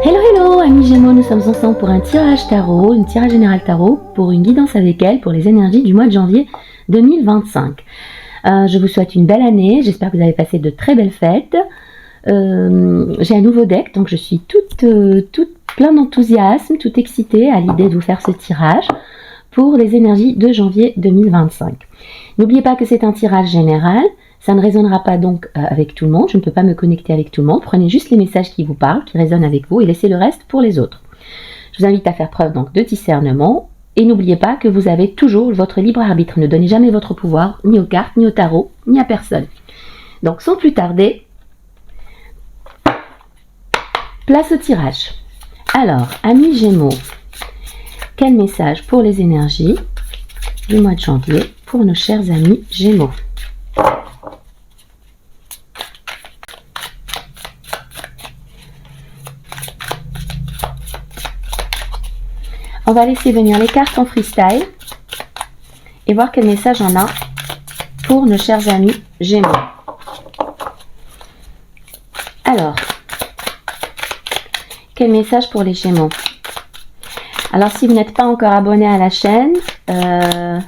Hello hello amis Gémeaux, nous sommes ensemble pour un tirage tarot, une tirage général tarot pour une guidance avec elle pour les énergies du mois de janvier 2025. Je vous souhaite une belle année, j'espère que vous avez passé de très belles fêtes. J'ai un nouveau deck, donc je suis toute plein d'enthousiasme, toute excitée à l'idée de vous faire ce tirage pour les énergies de janvier 2025. N'oubliez pas que c'est un tirage général. Ça ne résonnera pas donc avec tout le monde, je ne peux pas me connecter avec tout le monde. Prenez juste les messages qui vous parlent, qui résonnent avec vous et laissez le reste pour les autres. Je vous invite à faire preuve donc de discernement et n'oubliez pas que vous avez toujours votre libre arbitre. Ne donnez jamais votre pouvoir ni aux cartes, ni au tarot, ni à personne. Donc sans plus tarder, place au tirage. Alors, amis Gémeaux, quel message pour les énergies du mois de janvier pour nos chers amis Gémeaux? On va laisser venir les cartes en freestyle et voir quel message on a pour nos chers amis Gémeaux. Alors, quel message pour les Gémeaux? Alors, si vous n'êtes pas encore abonné à la chaîne, ça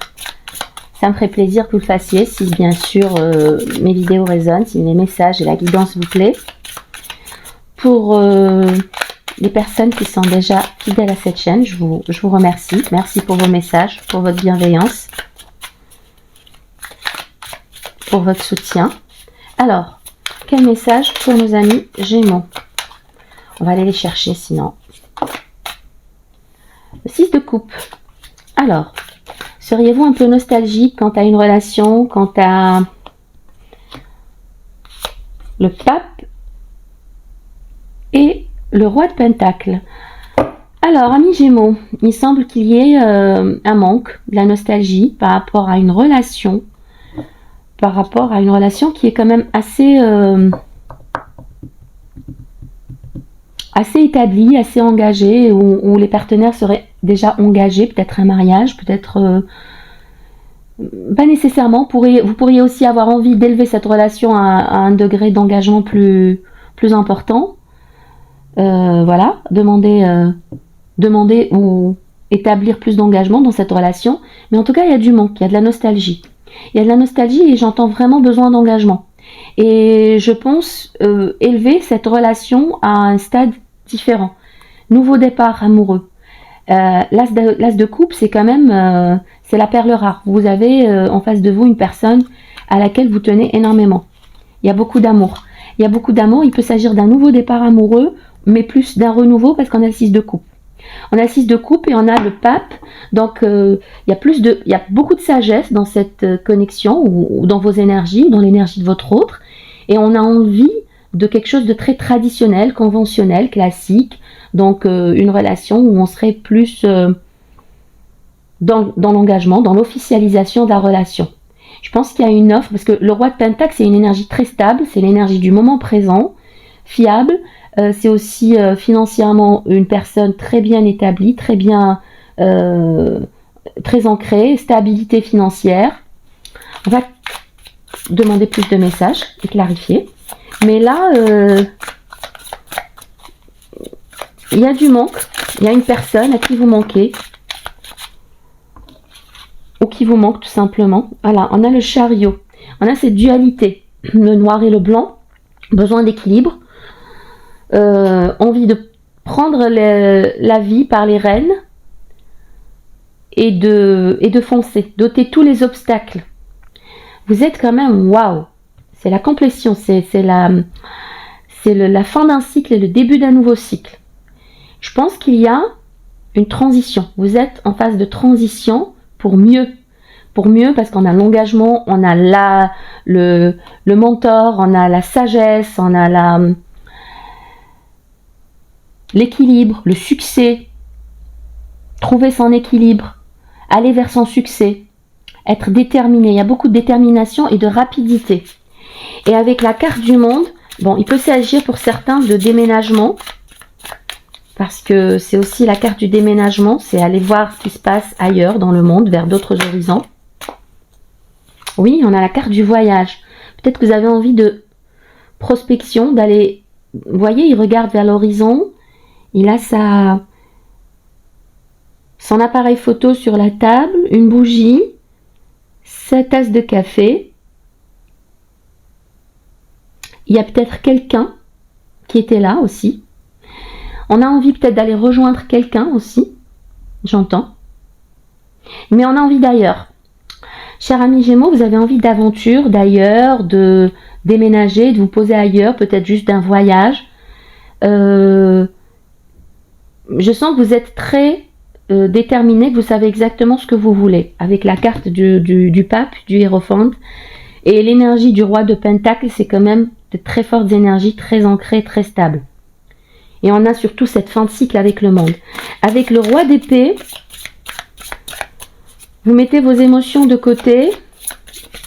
me ferait plaisir que vous le fassiez, si bien sûr mes vidéos résonnent, si les messages et la guidance vous plaît. Pour les personnes qui sont déjà fidèles à cette chaîne, je vous remercie. Merci pour vos messages, pour votre bienveillance, pour votre soutien. Alors, quel message pour nos amis Gémeaux? On va aller les chercher sinon. Le 6 de coupe. Alors, seriez-vous un peu nostalgique quant à une relation, quant à le pape et le roi de Pentacle? Alors, amis Gémeaux, il semble qu'il y ait un manque, de la nostalgie par rapport à une relation, qui est quand même assez établie, assez engagée, où les partenaires seraient déjà engagés, peut-être un mariage, peut-être pas nécessairement. Vous pourriez aussi avoir envie d'élever cette relation à un degré d'engagement plus important. Voilà, demander ou établir plus d'engagement dans cette relation. Mais en tout cas, il y a du manque, il y a de la nostalgie. Il y a de la nostalgie et j'entends vraiment besoin d'engagement. Et je pense élever cette relation à un stade différent. Nouveau départ amoureux. L'as de coupe, c'est quand même c'est la perle rare. Vous avez en face de vous une personne à laquelle vous tenez énormément. Il y a beaucoup d'amour. Il peut s'agir d'un nouveau départ amoureux, mais plus d'un renouveau parce qu'on a le 6 de coupe. On a le 6 de coupe et on a le pape. Donc il y a beaucoup de sagesse dans cette connexion ou dans vos énergies, dans l'énergie de votre autre. Et on a envie de quelque chose de très traditionnel, conventionnel, classique. Donc une relation où on serait plus dans l'engagement, dans l'officialisation de la relation. Je pense qu'il y a une offre, parce que le roi de Pentacle, c'est une énergie très stable, c'est l'énergie du moment présent, fiable. C'est aussi financièrement une personne très bien établie, très ancrée, stabilité financière. On va demander plus de messages et clarifier. Mais là, il y a du manque. Il y a une personne à qui vous manquez. Ou qui vous manque tout simplement. Voilà, on a le chariot. On a cette dualité, le noir et le blanc. Besoin d'équilibre. Envie de prendre la vie par les rênes et de foncer, d'ôter tous les obstacles. Vous êtes quand même waouh, c'est la complétion, c'est la fin d'un cycle et le début d'un nouveau cycle. Je pense qu'il y a une transition. Vous êtes en phase de transition pour mieux parce qu'on a l'engagement, on a le mentor, on a la sagesse, on a l'équilibre, le succès, trouver son équilibre, aller vers son succès, être déterminé. Il y a beaucoup de détermination et de rapidité. Et avec la carte du monde, bon, il peut s'agir pour certains de déménagement, parce que c'est aussi la carte du déménagement, c'est aller voir ce qui se passe ailleurs dans le monde, vers d'autres horizons. Oui, on a la carte du voyage. Peut-être que vous avez envie de prospection, d'aller... Vous voyez, il regarde vers l'horizon. Il a son appareil photo sur la table, une bougie, sa tasse de café. Il y a peut-être quelqu'un qui était là aussi. On a envie peut-être d'aller rejoindre quelqu'un aussi, j'entends. Mais on a envie d'ailleurs. Cher ami Gémeaux, vous avez envie d'aventure, d'ailleurs, de déménager, de vous poser ailleurs, peut-être juste d'un voyage. Je sens que vous êtes très déterminé, que vous savez exactement ce que vous voulez. Avec la carte du pape, du Hiérophante, et l'énergie du roi de Pentacle, c'est quand même de très fortes énergies, très ancrées, très stables. Et on a surtout cette fin de cycle avec le monde. Avec le roi d'épée, vous mettez vos émotions de côté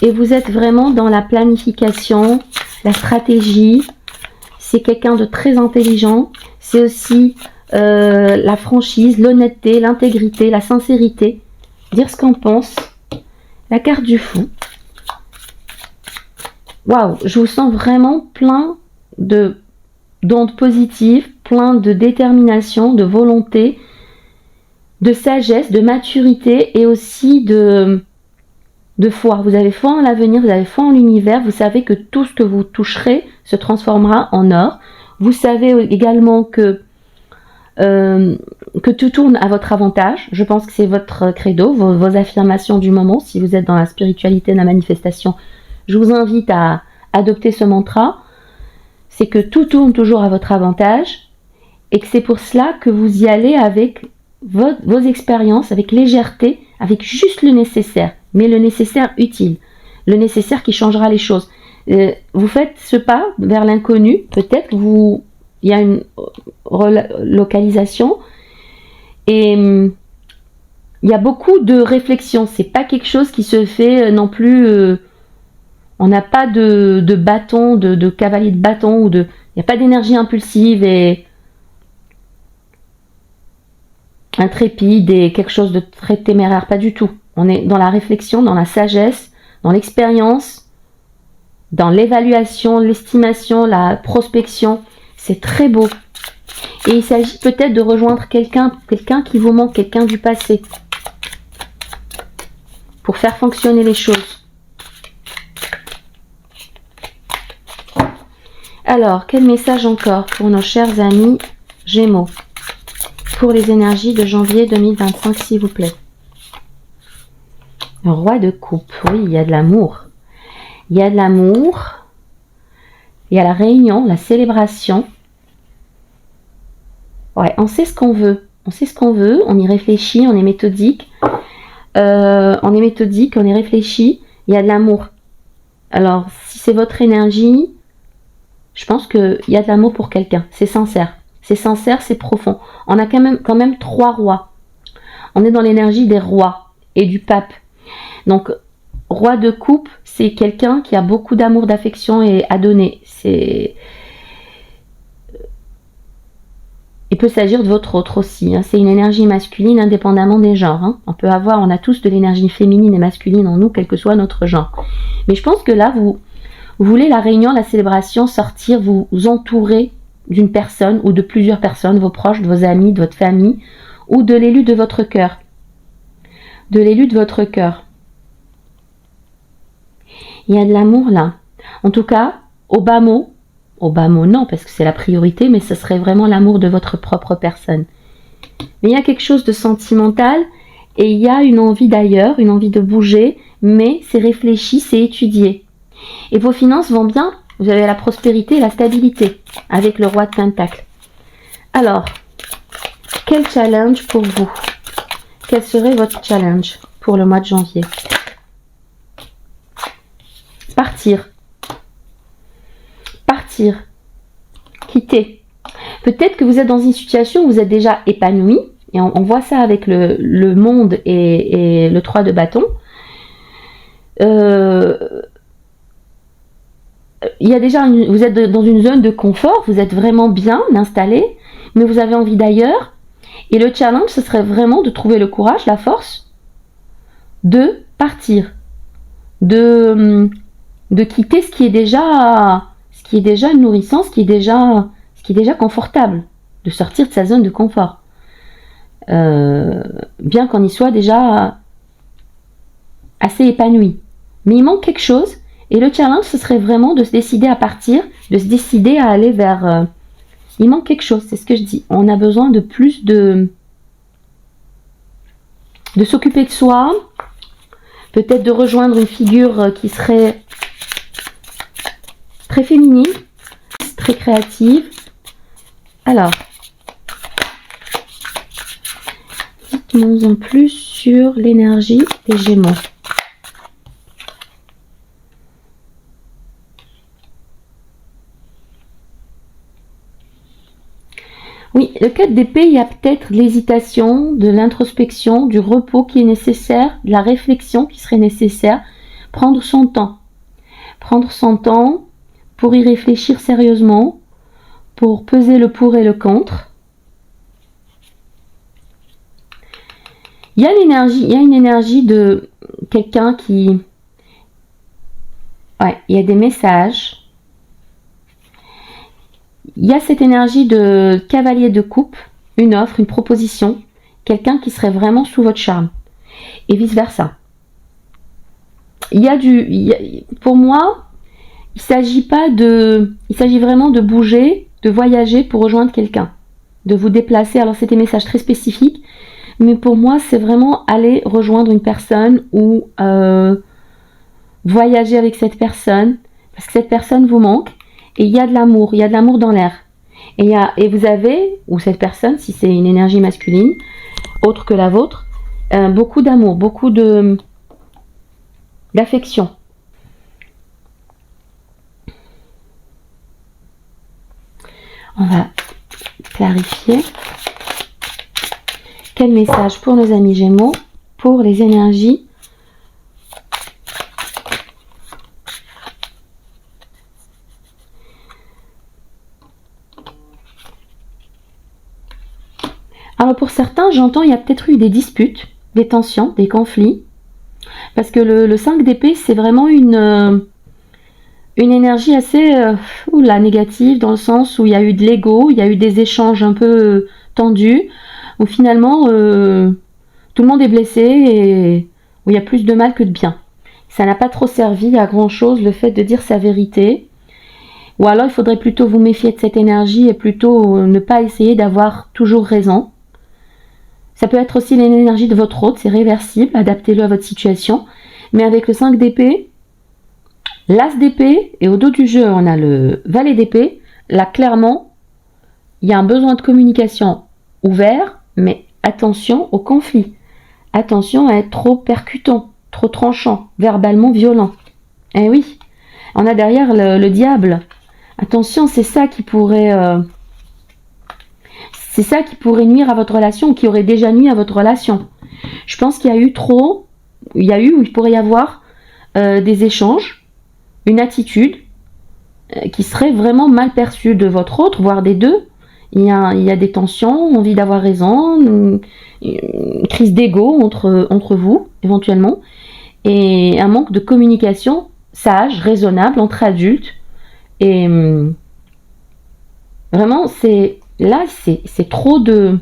et vous êtes vraiment dans la planification, la stratégie. C'est quelqu'un de très intelligent. C'est aussi la franchise, l'honnêteté, l'intégrité, la sincérité. Dire ce qu'on pense. La carte du fou. Waouh, je vous sens vraiment plein d'ondes positives, plein de détermination, de volonté, de sagesse, de maturité et aussi de foi. Vous avez foi en l'avenir, vous avez foi en l'univers, vous savez que tout ce que vous toucherez se transformera en or. Vous savez également que tout tourne à votre avantage. Je pense que c'est votre credo, vos affirmations du moment. Si vous êtes dans la spiritualité, la manifestation, je vous invite à adopter ce mantra. C'est que tout tourne toujours à votre avantage et que c'est pour cela que vous y allez avec vos expériences, avec légèreté, avec juste le nécessaire, mais le nécessaire utile, le nécessaire qui changera les choses. Vous faites ce pas vers l'inconnu, peut-être il y a une relocalisation et il y a beaucoup de réflexion. C'est pas quelque chose qui se fait non plus. On n'a pas de bâton, de cavalier de bâton il n'y a pas d'énergie impulsive et intrépide et quelque chose de très téméraire, pas du tout. On est dans la réflexion, dans la sagesse, dans l'expérience, dans l'évaluation, l'estimation, la prospection. C'est très beau. Et il s'agit peut-être de rejoindre quelqu'un qui vous manque, quelqu'un du passé, pour faire fonctionner les choses. Alors, quel message encore pour nos chers amis Gémeaux? Pour les énergies de janvier 2025, s'il vous plaît. Le roi de coupe, oui, il y a de l'amour. Il y a de l'amour. Il y a la réunion, la célébration. Ouais, on sait ce qu'on veut. On sait ce qu'on veut, on y réfléchit, on est méthodique. On est méthodique, on y réfléchit. Il y a de l'amour. Alors, si c'est votre énergie, je pense qu'il y a de l'amour pour quelqu'un. C'est sincère. C'est sincère, c'est profond. On a quand même 3 rois. On est dans l'énergie des rois et du pape. Donc, roi de coupe, c'est quelqu'un qui a beaucoup d'amour, d'affection et à donner. Il peut s'agir de votre autre aussi. Hein. C'est une énergie masculine indépendamment des genres. Hein. On a tous de l'énergie féminine et masculine en nous, quel que soit notre genre. Mais je pense que là, vous voulez la réunion, la célébration, sortir, vous entourer d'une personne ou de plusieurs personnes, vos proches, de vos amis, de votre famille, ou de l'élu de votre cœur. De l'élu de votre cœur. Il y a de l'amour là. En tout cas, au bas mot non, parce que c'est la priorité, mais ce serait vraiment l'amour de votre propre personne. Mais il y a quelque chose de sentimental et il y a une envie d'ailleurs, une envie de bouger, mais c'est réfléchi, c'est étudié. Et vos finances vont bien. Vous avez la prospérité et la stabilité avec le roi de Pentacle. Alors, quel challenge pour vous? Quel serait votre challenge pour le mois de janvier? Partir. Partir. Quitter. Peut-être que vous êtes dans une situation où vous êtes déjà épanoui. Et on voit ça avec le monde et le 3 de bâton. Il y a déjà vous êtes dans une zone de confort, vous êtes vraiment bien installé, mais vous avez envie d'ailleurs. Et le challenge, ce serait vraiment de trouver le courage, la force de partir, de quitter ce qui est déjà nourrissant, ce qui est déjà confortable. de sortir de sa zone de confort. Bien qu'on y soit déjà assez épanoui. Mais il manque quelque chose, et le challenge, ce serait vraiment de se décider à partir, de se décider à aller vers... il manque quelque chose, c'est ce que je dis. On a besoin de plus de s'occuper de soi, peut-être de rejoindre une figure qui serait très féminine, très créative. Alors, dites-nous en plus sur l'énergie des Gémeaux. Oui, le 4 d'épée, il y a peut-être de l'hésitation, de l'introspection, du repos qui est nécessaire, de la réflexion qui serait nécessaire. Prendre son temps. Prendre son temps pour y réfléchir sérieusement, pour peser le pour et le contre. Il y a une énergie de quelqu'un qui... Ouais, il y a des messages. Il y a cette énergie de cavalier de coupe, une offre, une proposition, quelqu'un qui serait vraiment sous votre charme, et vice versa. Pour moi, il s'agit vraiment de bouger, de voyager pour rejoindre quelqu'un, de vous déplacer. Alors c'est des messages très spécifiques, mais pour moi c'est vraiment aller rejoindre une personne ou voyager avec cette personne, parce que cette personne vous manque. Et il y a de l'amour dans l'air. Et vous avez, ou cette personne, si c'est une énergie masculine, autre que la vôtre, beaucoup d'amour, beaucoup d'affection. On va clarifier. Quel message pour nos amis Gémeaux, pour les énergies Alors pour certains, j'entends, il y a peut-être eu des disputes, des tensions, des conflits. Parce que le 5 d'épée, c'est vraiment une énergie assez négative, dans le sens où il y a eu de l'ego, il y a eu des échanges un peu tendus, où finalement tout le monde est blessé et où il y a plus de mal que de bien. Ça n'a pas trop servi à grand chose le fait de dire sa vérité. Ou alors il faudrait plutôt vous méfier de cette énergie et plutôt ne pas essayer d'avoir toujours raison. Ça peut être aussi l'énergie de votre hôte, c'est réversible, adaptez-le à votre situation. Mais avec le 5 d'épée, l'as d'épée, et au dos du jeu, on a le valet d'épée. Là, clairement, il y a un besoin de communication ouvert, mais attention au conflit. Attention à être trop percutant, trop tranchant, verbalement violent. Eh oui, on a derrière le diable. Attention, c'est ça qui pourrait... c'est ça qui pourrait nuire à votre relation ou qui aurait déjà nuit à votre relation. Je pense qu'il y a eu ou il pourrait y avoir des échanges, une attitude qui serait vraiment mal perçue de votre autre, voire des deux. Il y a des tensions, envie d'avoir raison, une crise d'ego entre vous, éventuellement, et un manque de communication sage, raisonnable, entre adultes. Et vraiment, là, c'est trop de...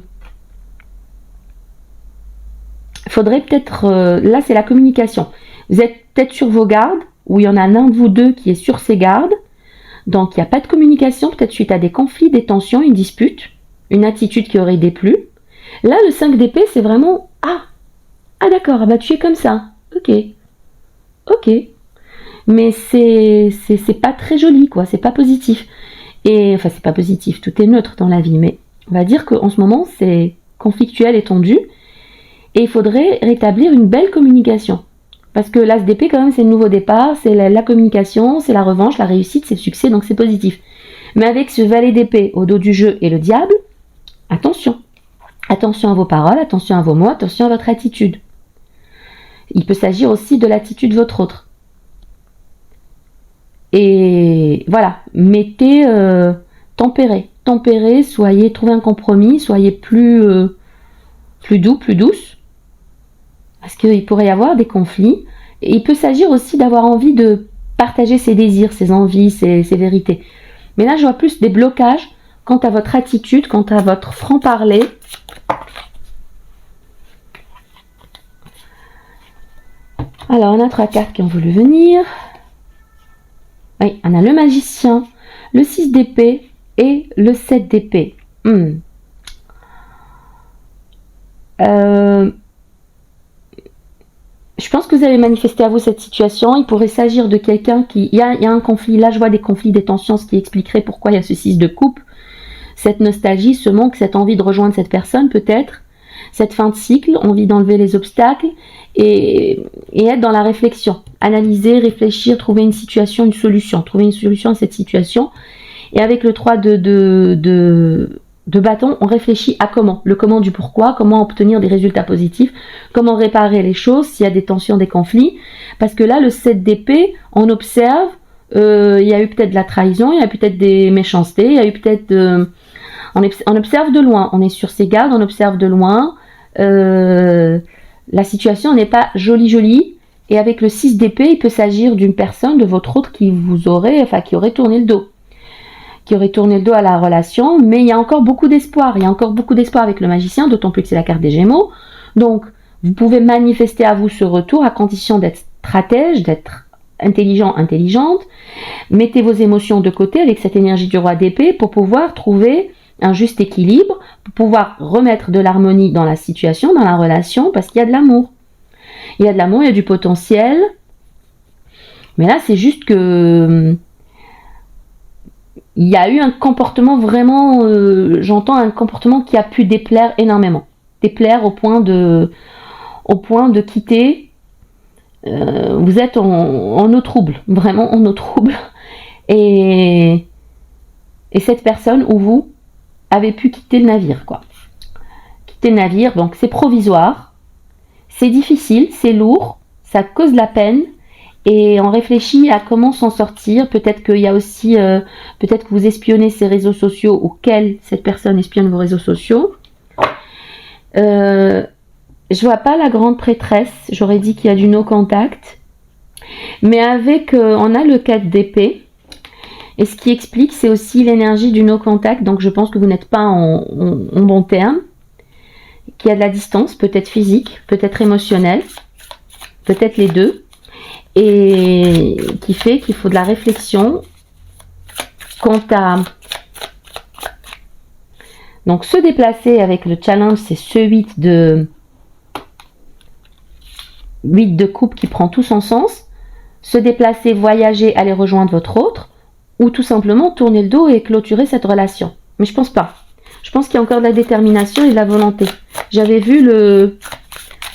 Faudrait peut-être... là, c'est la communication. Vous êtes peut-être sur vos gardes, ou il y en a l'un de vous deux qui est sur ses gardes. Donc, il n'y a pas de communication, peut-être suite à des conflits, des tensions, une dispute, une attitude qui aurait déplu. Là, le 5 d'épée, c'est vraiment... Ah d'accord, tu es comme ça. Ok. Mais c'est pas très joli, quoi. C'est pas positif. Et enfin, c'est pas positif, tout est neutre dans la vie, mais on va dire qu'en ce moment, c'est conflictuel et tendu, et il faudrait rétablir une belle communication. Parce que l'as d'épée, quand même, c'est le nouveau départ, c'est la communication, c'est la revanche, la réussite, c'est le succès, donc c'est positif. Mais avec ce valet d'épée au dos du jeu et le diable, attention. Attention à vos paroles, attention à vos mots, attention à votre attitude. Il peut s'agir aussi de l'attitude de votre autre. Et voilà, mettez, tempérez, trouvez un compromis, soyez plus doux, plus douce, parce qu'il pourrait y avoir des conflits. Et il peut s'agir aussi d'avoir envie de partager ses désirs, ses envies, ses vérités. Mais là, je vois plus des blocages quant à votre attitude, quant à votre franc-parler. Alors, on a 3 cartes qui ont voulu venir. Oui, on a le magicien, le 6 d'épée et le 7 d'épée. Je pense que vous avez manifesté à vous cette situation. Il pourrait s'agir de quelqu'un qui... Il y a un conflit. Là, je vois des conflits, des tensions, ce qui expliquerait pourquoi il y a ce 6 de coupe. Cette nostalgie, ce manque, cette envie de rejoindre cette personne, peut-être. Cette fin de cycle, envie d'enlever les obstacles et être dans la réflexion. Analyser, réfléchir, trouver une situation, une solution. Trouver une solution à cette situation. Et avec le 3 de bâton, on réfléchit à comment. Le comment du pourquoi, comment obtenir des résultats positifs, comment réparer les choses s'il y a des tensions, des conflits. Parce que là, le 7 d'épée, on observe, il y a eu peut-être de la trahison, il y a peut-être des méchancetés, il y a eu peut-être... on observe de loin, on est sur ses gardes, on observe de loin. La situation n'est pas jolie. Et avec le 6 d'épée, il peut s'agir d'une personne, de votre autre, qui aurait tourné le dos. Qui aurait tourné le dos à la relation, mais il y a encore beaucoup d'espoir. Il y a encore beaucoup d'espoir avec le magicien, d'autant plus que c'est la carte des Gémeaux. Donc, vous pouvez manifester à vous ce retour à condition d'être stratège, d'être intelligent, intelligente. Mettez vos émotions de côté avec cette énergie du roi d'épée pour pouvoir trouver un juste équilibre, pour pouvoir remettre de l'harmonie dans la situation, dans la relation, parce qu'il y a de l'amour. Il y a de l'amour, il y a du potentiel. Mais là, c'est juste que... il y a eu un comportement vraiment, j'entends un comportement qui a pu déplaire énormément. Déplaire au point de quitter. Vous êtes en eau trouble, vraiment en eau trouble. Et cette personne ou vous avez pu quitter le navire, quoi. Quitter le navire, donc c'est provisoire, c'est difficile, c'est lourd, ça cause de la peine. Et on réfléchit à comment s'en sortir. Peut-être qu'il y a aussi, peut-être que vous espionnez ces réseaux sociaux auxquels cette personne espionne vos réseaux sociaux. Je vois pas la grande prêtresse. J'aurais dit qu'il y a du no contact. Mais avec, on a le 4 d'épée. Et ce qui explique, c'est aussi l'énergie du no contact. Donc je pense que vous n'êtes pas en bon terme. Qu'il y a de la distance, peut-être physique, peut-être émotionnelle. Peut-être les deux. Et qui fait qu'il faut de la réflexion quant à... Donc se déplacer avec le challenge, c'est ce 8 de coupe qui prend tout son sens. Se déplacer, voyager, aller rejoindre votre autre, ou tout simplement tourner le dos et clôturer cette relation. Mais je pense pas. Je pense qu'il y a encore de la détermination et de la volonté. J'avais vu le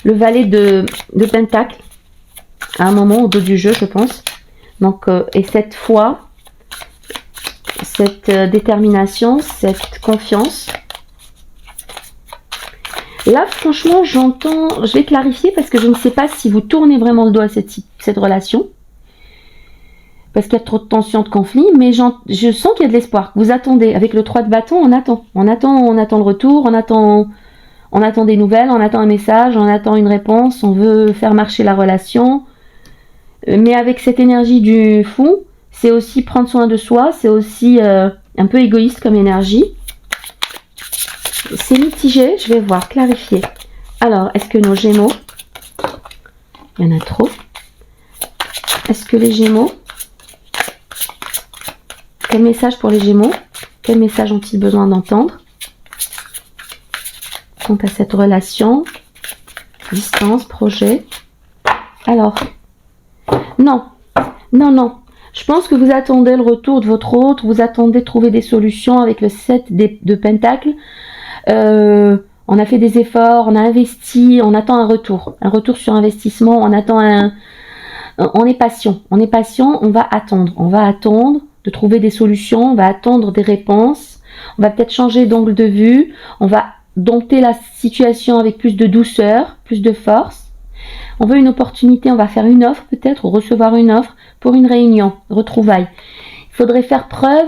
valet de Pentacle à un moment au dos du jeu, je pense. Donc, et cette foi, cette détermination, cette confiance. Là, franchement, j'entends... Je vais clarifier parce que je ne sais pas si vous tournez vraiment le dos à cette relation. Parce qu'il y a trop de tension, de conflit. Mais je sens qu'il y a de l'espoir. Vous attendez. Avec le 3 de bâton, on attend. On attend le retour. On attend des nouvelles. On attend un message. On attend une réponse. On veut faire marcher la relation. Mais avec cette énergie du fou, c'est aussi prendre soin de soi. C'est aussi un peu égoïste comme énergie. C'est mitigé. Je vais voir, clarifier. Alors, est-ce que nos Gémeaux... Il y en a trop. Est-ce que les Gémeaux... Quel message pour les Gémeaux? Quel message ont-ils besoin d'entendre quant à cette relation? Distance, projet. Alors, non. Je pense que vous attendez le retour de votre autre, vous attendez de trouver des solutions avec le 7 de Pentacle. On a fait des efforts, on a investi, on attend un retour sur investissement, on attend on est patient, on va attendre de trouver des solutions, on va attendre des réponses, on va peut-être changer d'angle de vue, on va dompter la situation avec plus de douceur, plus de force. On veut une opportunité, on va faire une offre peut-être, ou recevoir une offre pour une réunion, retrouvailles. Il faudrait faire preuve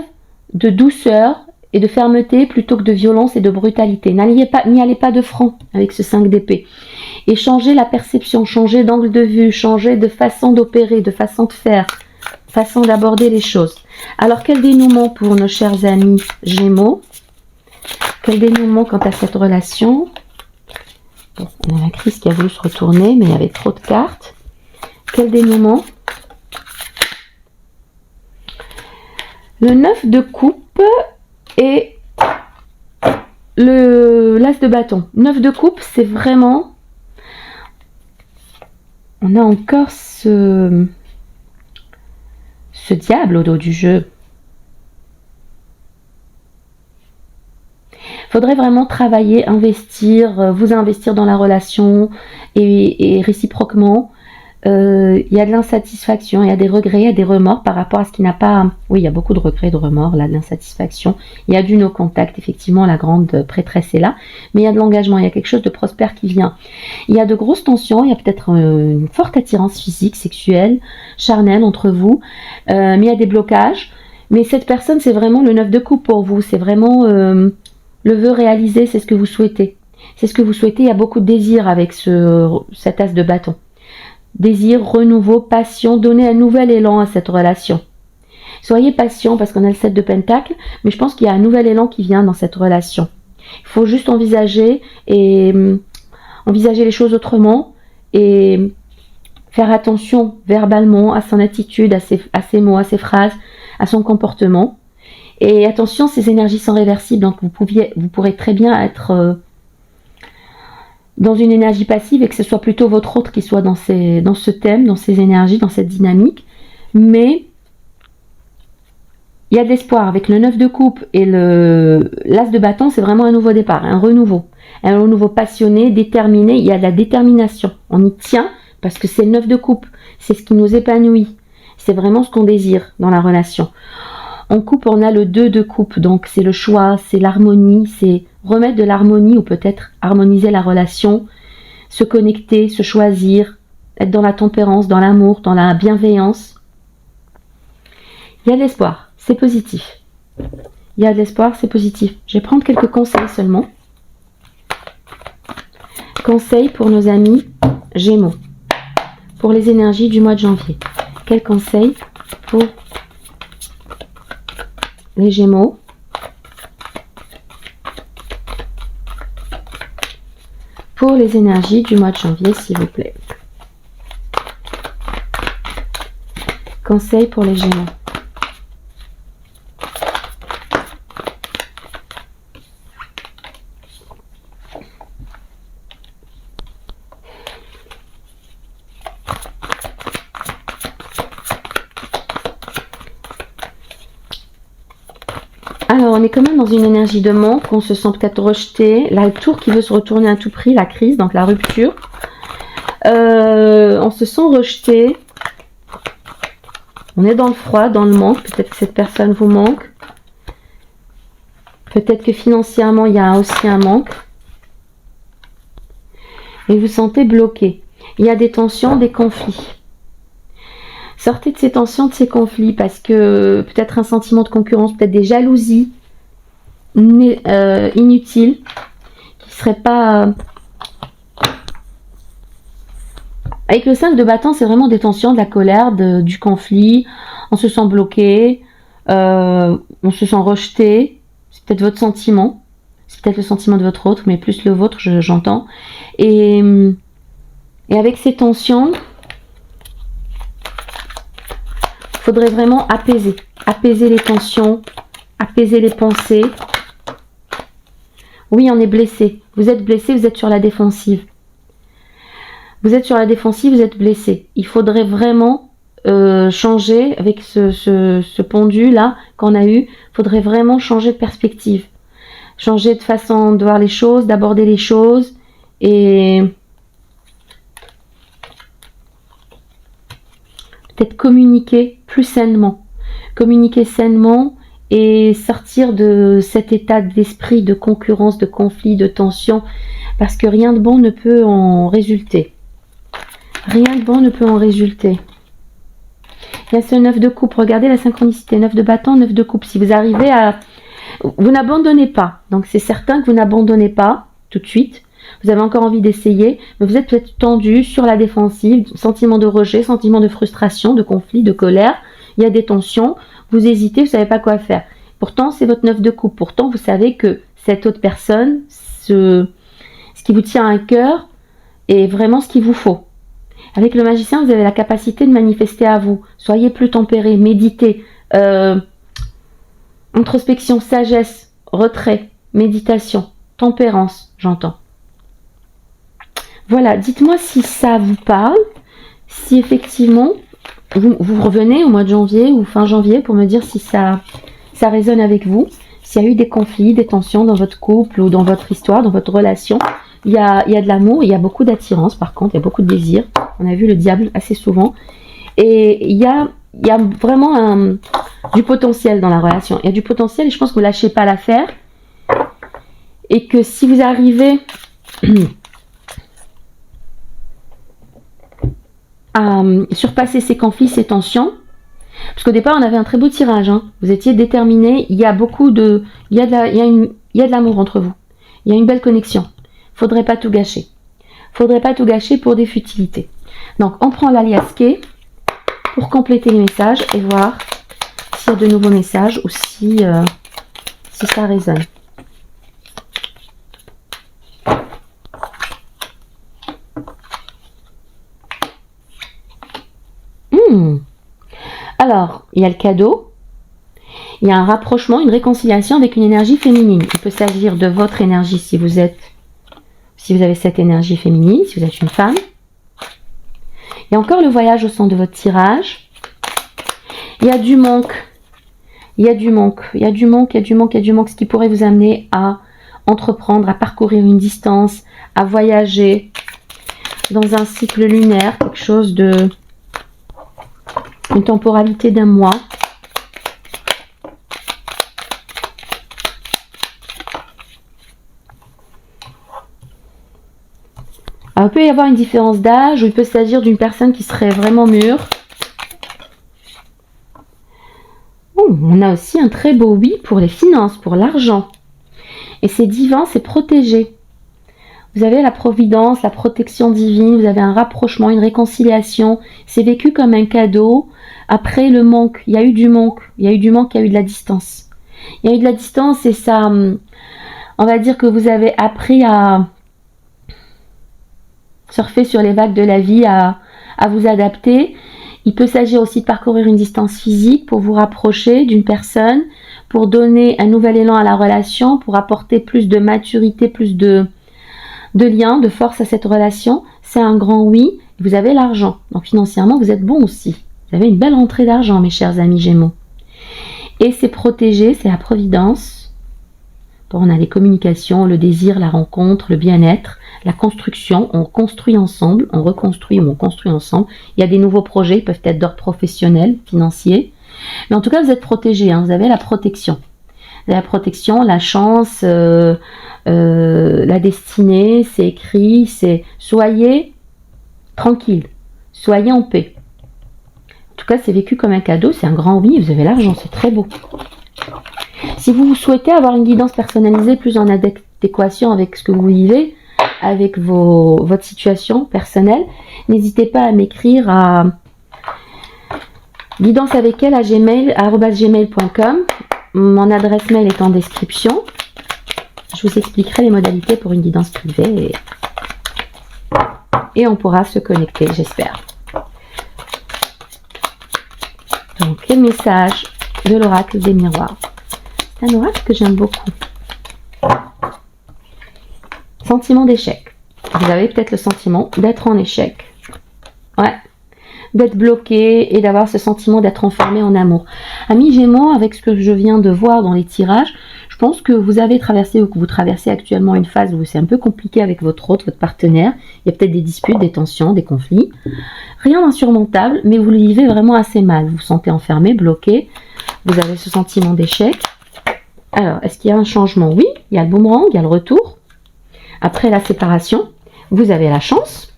de douceur et de fermeté plutôt que de violence et de brutalité. N'y allez pas de franc avec ce 5 d'épée. Et changez la perception, changez d'angle de vue, changez de façon d'opérer, de façon de faire, façon d'aborder les choses. Alors, quel dénouement pour nos chers amis Gémeaux? Quel dénouement quant à cette relation? Bon, on a la crise qui a voulu se retourner, mais il y avait trop de cartes. Quel dénouement? Le 9 de coupe et l'as de bâton. 9 de coupe, c'est vraiment... On a encore ce diable au dos du jeu. Faudrait vraiment travailler, investir, vous investir dans la relation et réciproquement. Il y a de l'insatisfaction, il y a des regrets, il y a des remords par rapport à ce qui n'a pas... Oui, il y a beaucoup de regrets, de remords, là, de l'insatisfaction. Il y a du no-contact, effectivement, la grande prêtresse est là. Mais il y a de l'engagement, il y a quelque chose de prospère qui vient. Il y a de grosses tensions, il y a peut-être une forte attirance physique, sexuelle, charnelle entre vous. Mais il y a des blocages. Mais cette personne, c'est vraiment le 9 de coupe pour vous. C'est vraiment le vœu réalisé, c'est ce que vous souhaitez. C'est ce que vous souhaitez, il y a beaucoup de désir avec cet as de bâton. Désir, renouveau, passion, donner un nouvel élan à cette relation. Soyez patient parce qu'on a le 7 de Pentacle, mais je pense qu'il y a un nouvel élan qui vient dans cette relation. Il faut juste envisager les choses autrement et faire attention verbalement à son attitude, à ses mots, à ses phrases, à son comportement. Et attention, ces énergies sont réversibles, donc vous pourrez très bien être dans une énergie passive et que ce soit plutôt votre autre qui soit dans ce thème, dans ces énergies, dans cette dynamique. Mais il y a de l'espoir avec le 9 de coupe et l'as de bâton, c'est vraiment un nouveau départ, un renouveau passionné, déterminé. Il y a de la détermination, on y tient parce que c'est le 9 de coupe, c'est ce qui nous épanouit, c'est vraiment ce qu'on désire dans la relation. En coupe, on a le 2 de coupe, donc c'est le choix, c'est l'harmonie, c'est remettre de l'harmonie ou peut-être harmoniser la relation, se connecter, se choisir, être dans la tempérance, dans l'amour, dans la bienveillance. Il y a de l'espoir, c'est positif. Il y a de l'espoir, c'est positif. Je vais prendre quelques conseils seulement. Conseils pour nos amis Gémeaux, pour les énergies du mois de janvier. Quels conseils pour les Gémeaux? Pour les énergies du mois de janvier, s'il vous plaît. Conseil pour les Gémeaux. Alors, on est quand même dans une énergie de manque, on se sent peut-être rejeté, la tour qui veut se retourner à tout prix, la crise, donc la rupture. On se sent rejeté, on est dans le froid, dans le manque, peut-être que cette personne vous manque. Peut-être que financièrement, il y a aussi un manque. Et vous vous sentez bloqué. Il y a des tensions, des conflits. Sortez de ces tensions, de ces conflits, parce que peut-être un sentiment de concurrence, peut-être des jalousies inutiles, qui ne seraient pas... Avec le 5 de bâton, c'est vraiment des tensions, de la colère, du conflit. On se sent bloqué, on se sent rejeté. C'est peut-être votre sentiment. C'est peut-être le sentiment de votre autre, mais plus le vôtre, j'entends. Et avec ces tensions... Il faudrait vraiment apaiser les tensions, apaiser les pensées. Oui, on est blessé. Vous êtes blessé, vous êtes sur la défensive. Vous êtes sur la défensive, vous êtes blessé. Il faudrait vraiment changer avec ce pendu là qu'on a eu. Il faudrait vraiment changer de perspective. Changer de façon de voir les choses, d'aborder les choses et... peut-être communiquer plus sainement. Communiquer sainement et sortir de cet état d'esprit de concurrence, de conflit, de tension, parce que rien de bon ne peut en résulter. Rien de bon ne peut en résulter. Il y a ce 9 de coupe, regardez la synchronicité, 9 de bâton, 9 de coupe. Si vous arrivez à... Vous n'abandonnez pas, donc c'est certain que vous n'abandonnez pas tout de suite. Vous avez encore envie d'essayer, mais vous êtes peut-être tendu sur la défensive, sentiment de rejet, sentiment de frustration, de conflit, de colère. Il y a des tensions, vous hésitez, vous ne savez pas quoi faire. Pourtant, c'est votre 9 de coupe. Pourtant, vous savez que cette autre personne, ce qui vous tient à cœur est vraiment ce qu'il vous faut. Avec le magicien, vous avez la capacité de manifester à vous. Soyez plus tempéré, méditez, introspection, sagesse, retrait, méditation, tempérance, j'entends. Voilà, dites-moi si ça vous parle, si effectivement vous revenez au mois de janvier ou fin janvier pour me dire si ça résonne avec vous, s'il y a eu des conflits, des tensions dans votre couple ou dans votre histoire, dans votre relation. Il y a de l'amour, il y a beaucoup d'attirance par contre, il y a beaucoup de désir. On a vu le diable assez souvent. Et il y a vraiment du potentiel dans la relation. Il y a du potentiel et je pense que vous ne lâchez pas l'affaire. Et que si vous arrivez à surpasser ces conflits, ces tensions, parce qu'au départ on avait un très beau tirage, hein. Vous étiez déterminés, il y a de l'amour entre vous, il y a une belle connexion. Faudrait pas tout gâcher. Faudrait pas tout gâcher pour des futilités. Donc on prend l'alias K pour compléter les messages et voir s'il y a de nouveaux messages ou si ça résonne. Alors, il y a le cadeau, il y a un rapprochement, une réconciliation avec une énergie féminine. Il peut s'agir de votre énergie si vous avez cette énergie féminine, si vous êtes une femme. Il y a encore le voyage au centre de votre tirage. Il y a du manque. Il y a du manque, ce qui pourrait vous amener à entreprendre, à parcourir une distance, à voyager dans un cycle lunaire, quelque chose de... une temporalité d'un mois. Alors, il peut y avoir une différence d'âge ou il peut s'agir d'une personne qui serait vraiment mûre. On a aussi un très beau oui pour les finances, pour l'argent. Et c'est divin, c'est protégé. Vous avez la providence, la protection divine, vous avez un rapprochement, une réconciliation. C'est vécu comme un cadeau. Après le manque, il y a eu du manque, il y a eu de la distance. Il y a eu de la distance et ça, on va dire que vous avez appris à surfer sur les vagues de la vie, à vous adapter. Il peut s'agir aussi de parcourir une distance physique pour vous rapprocher d'une personne, pour donner un nouvel élan à la relation, pour apporter plus de maturité, plus de lien, de force à cette relation. C'est un grand oui. Vous avez l'argent. Donc financièrement, vous êtes bon aussi. Vous avez une belle rentrée d'argent, mes chers amis Gémeaux. Et c'est protégé, c'est la providence. Bon, on a les communications, le désir, la rencontre, le bien-être, la construction. On construit ensemble, on reconstruit ou on construit ensemble. Il y a des nouveaux projets, ils peuvent être d'ordre professionnel, financier. Mais en tout cas, vous êtes protégé, hein, vous avez la protection. Vous avez la protection, la chance, la destinée, c'est écrit, c'est soyez tranquille, soyez en paix. En tout cas, c'est vécu comme un cadeau, c'est un grand oui, vous avez l'argent, c'est très beau. Si vous souhaitez avoir une guidance personnalisée plus en adéquation avec ce que vous vivez, avec votre situation personnelle, n'hésitez pas à m'écrire à guidanceavecelle@gmail.com. Mon adresse mail est en description. Je vous expliquerai les modalités pour une guidance privée et on pourra se connecter, j'espère. Donc, les messages de l'oracle des miroirs. C'est un oracle que j'aime beaucoup. Sentiment d'échec. Vous avez peut-être le sentiment d'être en échec. Ouais. D'être bloqué et d'avoir ce sentiment d'être enfermé en amour. Amis Gémeaux, avec ce que je viens de voir dans les tirages, je pense que vous avez traversé ou que vous traversez actuellement une phase où c'est un peu compliqué avec votre partenaire. Il y a peut-être des disputes, des tensions, des conflits. Rien d'insurmontable, mais vous le vivez vraiment assez mal. Vous vous sentez enfermé, bloqué. Vous avez ce sentiment d'échec. Alors, est-ce qu'il y a un changement? Oui, il y a le boomerang, il y a le retour. Après la séparation, vous avez la chance.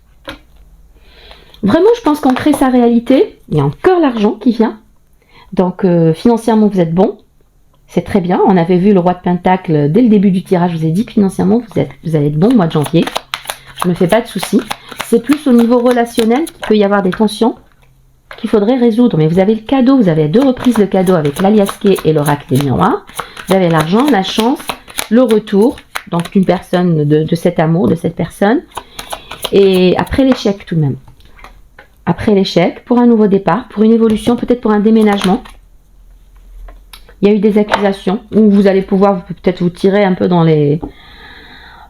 Vraiment, je pense qu'on crée sa réalité. Il y a encore l'argent qui vient. Donc, financièrement, vous êtes bon. C'est très bien. On avait vu le roi de Pentacle dès le début du tirage. Je vous ai dit que financièrement, vous allez être bon au mois de janvier. Je ne me fais pas de soucis. C'est plus au niveau relationnel qu'il peut y avoir des tensions qu'il faudrait résoudre. Mais vous avez le cadeau. Vous avez 2 reprises le cadeau avec l'alias K et l'oracle des miroirs. Vous avez l'argent, la chance le retour, donc d'une personne, de cet amour, de cette personne. Et après l'échec tout de même. Après l'échec, pour un nouveau départ, pour une évolution, peut-être pour un déménagement. Il y a eu des accusations où vous allez pouvoir peut-être vous tirer un peu dans les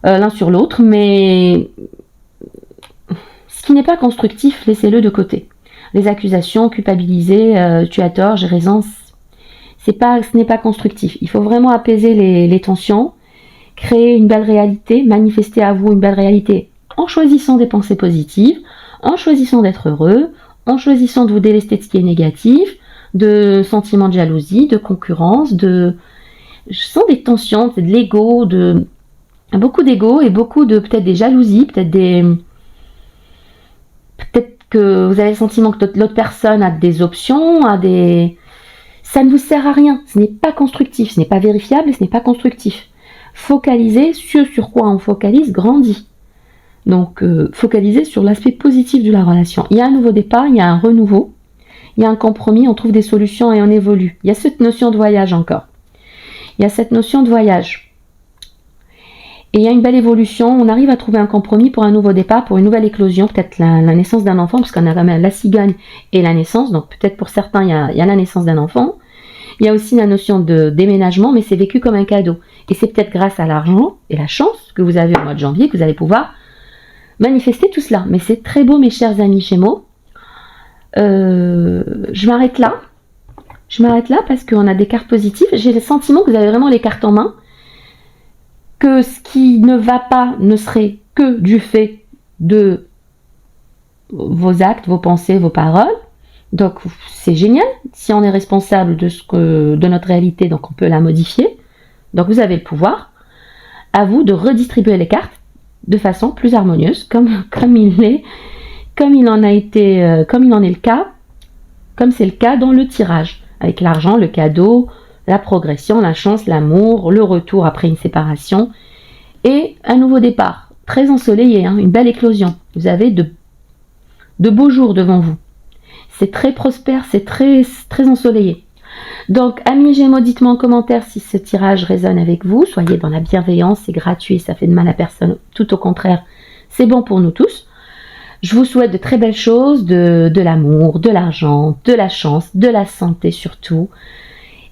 l'un sur l'autre, mais ce qui n'est pas constructif, laissez-le de côté. Les accusations, culpabiliser, tu as tort, j'ai raison, ce n'est pas constructif. Il faut vraiment apaiser les tensions, créer une belle réalité, manifester à vous une belle réalité en choisissant des pensées positives, en choisissant d'être heureux, en choisissant de vous délester de ce qui est négatif, de sentiments de jalousie, de concurrence, je sens des tensions, c'est de l'ego, beaucoup d'ego et beaucoup de peut-être des jalousies, peut-être que vous avez le sentiment que l'autre personne a des options, ça ne vous sert à rien, ce n'est pas constructif, ce n'est pas vérifiable, ce n'est pas constructif. Focalisez sur quoi on focalise grandit. Donc, focalisez sur l'aspect positif de la relation. Il y a un nouveau départ, il y a un renouveau, il y a un compromis, on trouve des solutions et on évolue. Il y a cette notion de voyage encore. Il y a cette notion de voyage. Et il y a une belle évolution, on arrive à trouver un compromis pour un nouveau départ, pour une nouvelle éclosion, peut-être la naissance d'un enfant, parce qu'on a quand même la cigogne et la naissance, donc peut-être pour certains, il y a la naissance d'un enfant. Il y a aussi la notion de déménagement, mais c'est vécu comme un cadeau. Et c'est peut-être grâce à l'argent et la chance que vous avez au mois de janvier que vous allez pouvoir manifester tout cela. Mais c'est très beau, mes chers amis Gémeaux. Je m'arrête là. Parce qu'on a des cartes positives. J'ai le sentiment que vous avez vraiment les cartes en main. Que ce qui ne va pas ne serait que du fait de vos actes, vos pensées, vos paroles. Donc c'est génial. Si on est responsable de notre réalité, donc on peut la modifier. Donc vous avez le pouvoir. À vous de redistribuer les cartes de façon plus harmonieuse, comme il en est le cas, comme c'est le cas dans le tirage, avec l'argent, le cadeau, la progression, la chance, l'amour, le retour après une séparation et un nouveau départ, très ensoleillé, une belle éclosion. Vous avez de beaux jours devant vous. C'est très prospère, c'est très, très ensoleillé. Donc, amis Gémeaux, dites-moi en commentaire si ce tirage résonne avec vous. Soyez dans la bienveillance, c'est gratuit, ça fait de mal à personne. Tout au contraire, c'est bon pour nous tous. Je vous souhaite de très belles choses, de l'amour, de l'argent, de la chance, de la santé surtout.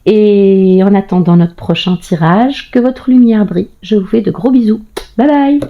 Et en attendant notre prochain tirage, que votre lumière brille. Je vous fais de gros bisous. Bye bye!